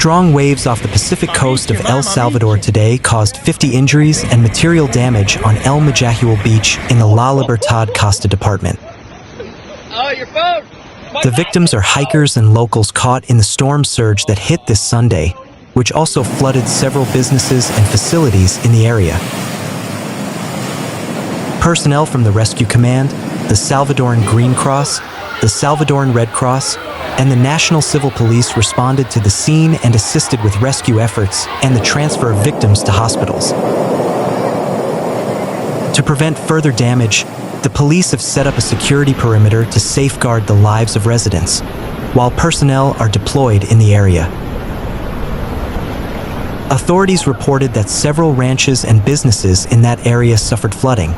strong waves off the Pacific coast of El Salvador today caused 50 injuries and material damage on El Majahual beach in the La Libertad Costa department. The victims are hikers and locals caught in the storm surge that hit this Sunday, which also flooded several businesses and facilities in the area. Personnel from the Rescue Command, the Salvadoran Green Cross, the Salvadoran Red Cross, and the National Civil Police responded to the scene and assisted with rescue efforts and the transfer of victims to hospitals. To prevent further damage, the police have set up a security perimeter to safeguard the lives of residents, while personnel are deployed in the area. Authorities reported that several ranches and businesses in that area suffered flooding,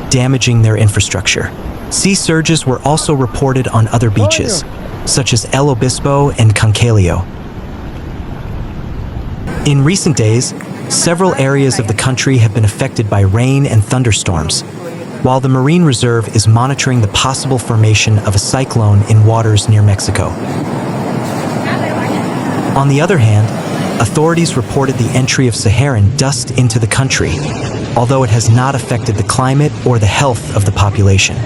damaging their infrastructure. Sea surges were also reported on other beaches, such as El Obispo and Conchalío. In recent days, several areas of the country have been affected by rain and thunderstorms, while the Marine Reserve is monitoring the possible formation of a cyclone in waters near Mexico. On the other hand, authorities reported the entry of Saharan dust into the country, although it has not affected the climate or the health of the population.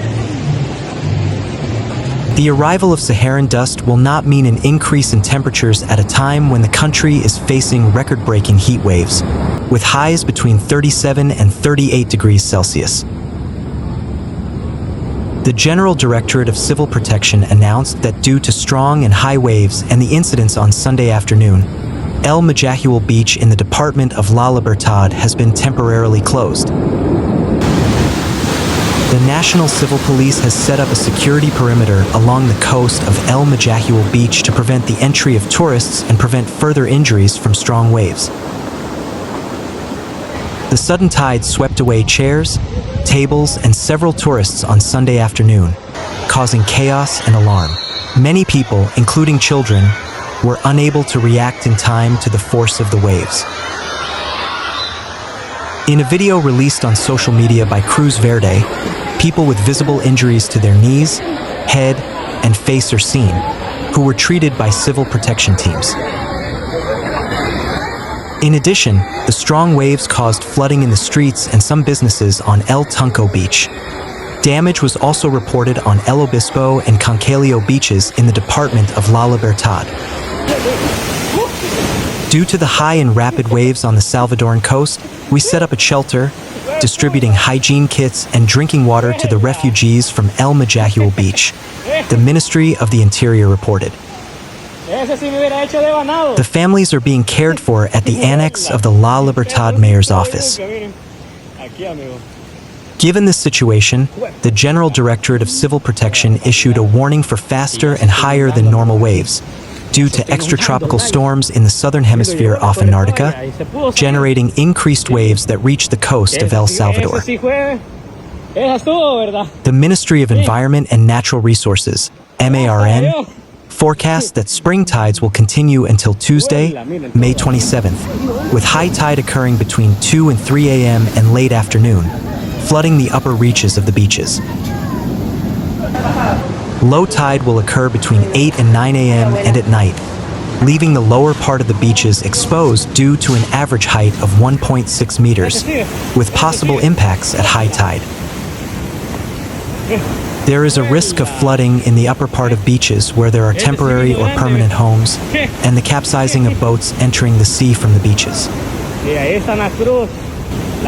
The arrival of Saharan dust will not mean an increase in temperatures at a time when the country is facing record-breaking heat waves, with highs between 37 and 38 degrees Celsius. The General Directorate of Civil Protection announced that due to strong and high waves and the incidents on Sunday afternoon, El Majahual beach in the department of La Libertad has been temporarily closed. The National Civil Police has set up a security perimeter along the coast of El Majahual beach to prevent the entry of tourists and prevent further injuries from strong waves. The sudden tide swept away chairs, tables, and several tourists on Sunday afternoon, causing chaos and alarm. Many people, including children, were unable to react in time to the force of the waves. In a video released on social media by Cruz Verde, people with visible injuries to their knees, head, and face are seen, who were treated by civil protection teams. In addition, the strong waves caused flooding in the streets and some businesses on El Tunco Beach. Damage was also reported on El Obispo and Conchalío beaches in the department of La Libertad. Due to the high and rapid waves on the Salvadoran coast, we set up a shelter, distributing hygiene kits and drinking water to the refugees from El Majahual beach, the Ministry of the Interior reported. The families are being cared for at the annex of the La Libertad mayor's office. Given this situation, the General Directorate of Civil Protection issued a warning for faster and higher than normal waves, due to extratropical storms in the southern hemisphere off Antarctica, generating increased waves that reach the coast of El Salvador. The Ministry of Environment and Natural Resources, MARN, forecasts that spring tides will continue until Tuesday, May 27th, with high tide occurring between 2 and 3 a.m. and late afternoon, flooding the upper reaches of the beaches. Low tide will occur between 8 and 9 a.m. and at night, leaving the lower part of the beaches exposed due to an average height of 1.6 meters, with possible impacts at high tide. There is a risk of flooding in the upper part of beaches where there are temporary or permanent homes, and the capsizing of boats entering the sea from the beaches.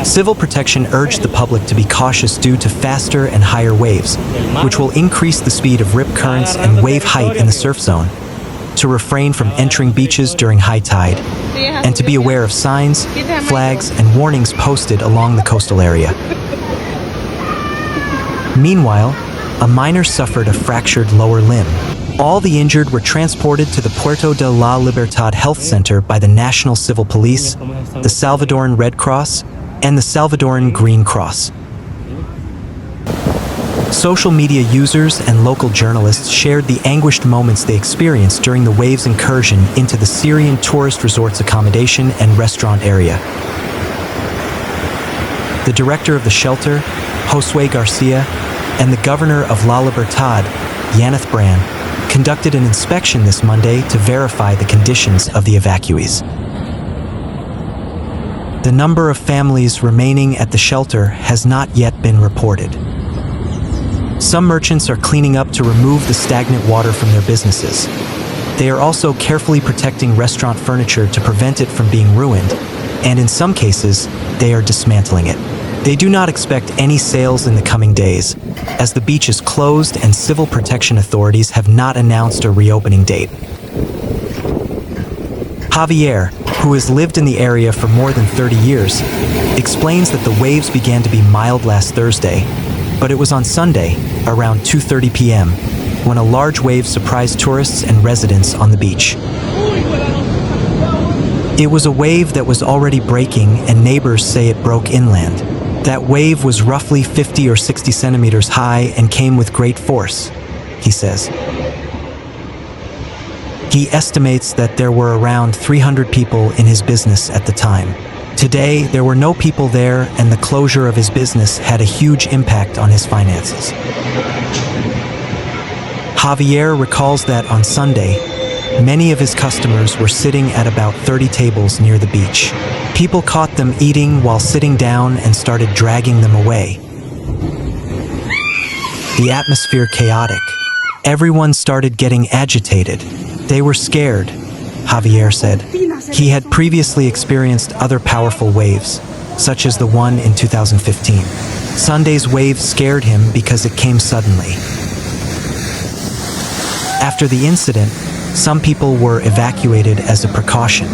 Civil Protection urged the public to be cautious due to faster and higher waves, which will increase the speed of rip currents and wave height in the surf zone, to refrain from entering beaches during high tide, and to be aware of signs, flags, and warnings posted along the coastal area. Meanwhile, a minor suffered a fractured lower limb. All the injured were transported to the Puerto de la Libertad Health Center by the National Civil Police, the Salvadoran Red Cross, and the Salvadoran Green Cross. Social media users and local journalists shared the anguished moments they experienced during the waves' incursion into the Syrian tourist resort's accommodation and restaurant area. The director of the shelter, Josue Garcia, and the governor of La Libertad, Yaneth Brand, conducted an inspection this Monday to verify the conditions of the evacuees. The number of families remaining at the shelter has not yet been reported. Some merchants are cleaning up to remove the stagnant water from their businesses. They are also carefully protecting restaurant furniture to prevent it from being ruined, and in some cases, they are dismantling it. They do not expect any sales in the coming days, as the beach is closed and civil protection authorities have not announced a reopening date. Javier, who has lived in the area for more than 30 years, explains that the waves began to be mild last Thursday, but it was on Sunday, around 2:30 p.m., when a large wave surprised tourists and residents on the beach. It was a wave that was already breaking, and neighbors say it broke inland. That wave was roughly 50 or 60 centimeters high and came with great force, he says. He estimates that there were around 300 people in his business at the time. Today, there were no people there, and the closure of his business had a huge impact on his finances. Javier recalls that on Sunday, many of his customers were sitting at about 30 tables near the beach. People caught them eating while sitting down and started dragging them away. The atmosphere chaotic. Everyone started getting agitated. They were scared, Javier said. He had previously experienced other powerful waves, such as the one in 2015. Sunday's wave scared him because it came suddenly. After the incident, some people were evacuated as a precaution.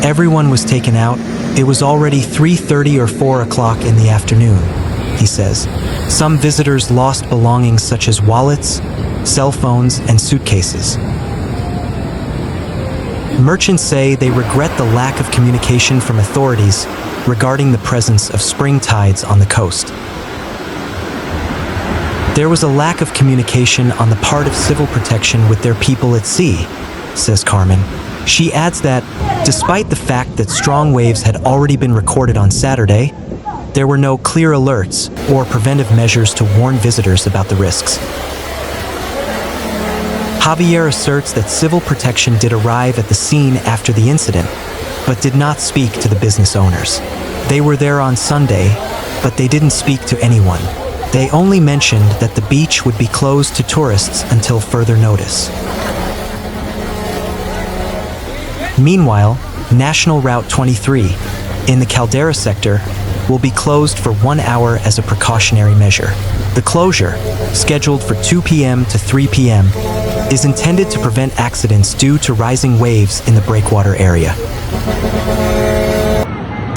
Everyone was taken out. It was already 3:30 or 4 o'clock in the afternoon, he says. Some visitors lost belongings such as wallets, cell phones, and suitcases. Merchants say they regret the lack of communication from authorities regarding the presence of spring tides on the coast. There was a lack of communication on the part of civil protection with their people at sea, says Carmen. She adds that, despite the fact that strong waves had already been recorded on Saturday, there were no clear alerts or preventive measures to warn visitors about the risks. Javier asserts that civil protection did arrive at the scene after the incident, but did not speak to the business owners. They were there on Sunday, but they didn't speak to anyone. They only mentioned that the beach would be closed to tourists until further notice. Meanwhile, National Route 23, in the Caldera sector, will be closed for 1 hour as a precautionary measure. The closure, scheduled for 2 p.m. to 3 p.m., is intended to prevent accidents due to rising waves in the breakwater area.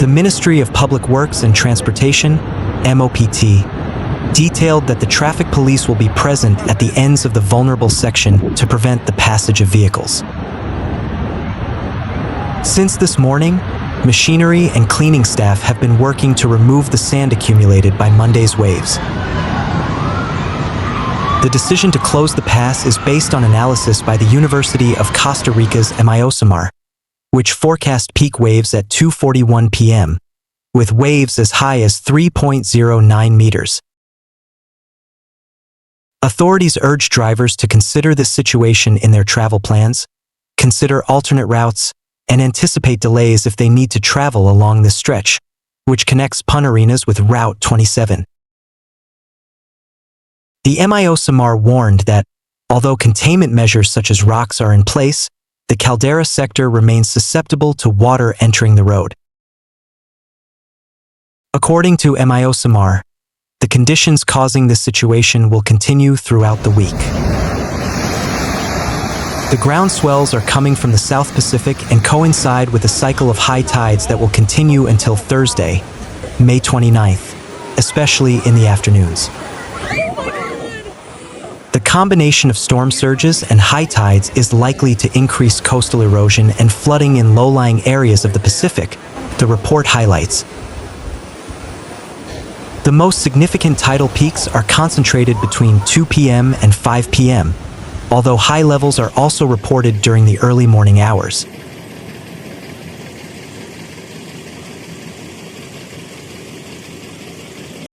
The Ministry of Public Works and Transportation, MOPT, detailed that the traffic police will be present at the ends of the vulnerable section to prevent the passage of vehicles. Since this morning, machinery and cleaning staff have been working to remove the sand accumulated by Monday's waves. The decision to close the pass is based on analysis by the University of Costa Rica's MIOSAMAR, which forecast peak waves at 2:41 p.m., with waves as high as 3.09 meters. Authorities urge drivers to consider this situation in their travel plans, consider alternate routes, and anticipate delays if they need to travel along this stretch, which connects Punarinas with Route 27. The MIOSAMAR warned that, although containment measures such as rocks are in place, the Caldera sector remains susceptible to water entering the road. According to MIOSAMAR, the conditions causing this situation will continue throughout the week. The ground swells are coming from the South Pacific and coincide with a cycle of high tides that will continue until Thursday, May 29th, especially in the afternoons. The combination of storm surges and high tides is likely to increase coastal erosion and flooding in low-lying areas of the Pacific, the report highlights. The most significant tidal peaks are concentrated between 2 p.m. and 5 p.m., although high levels are also reported during the early morning hours.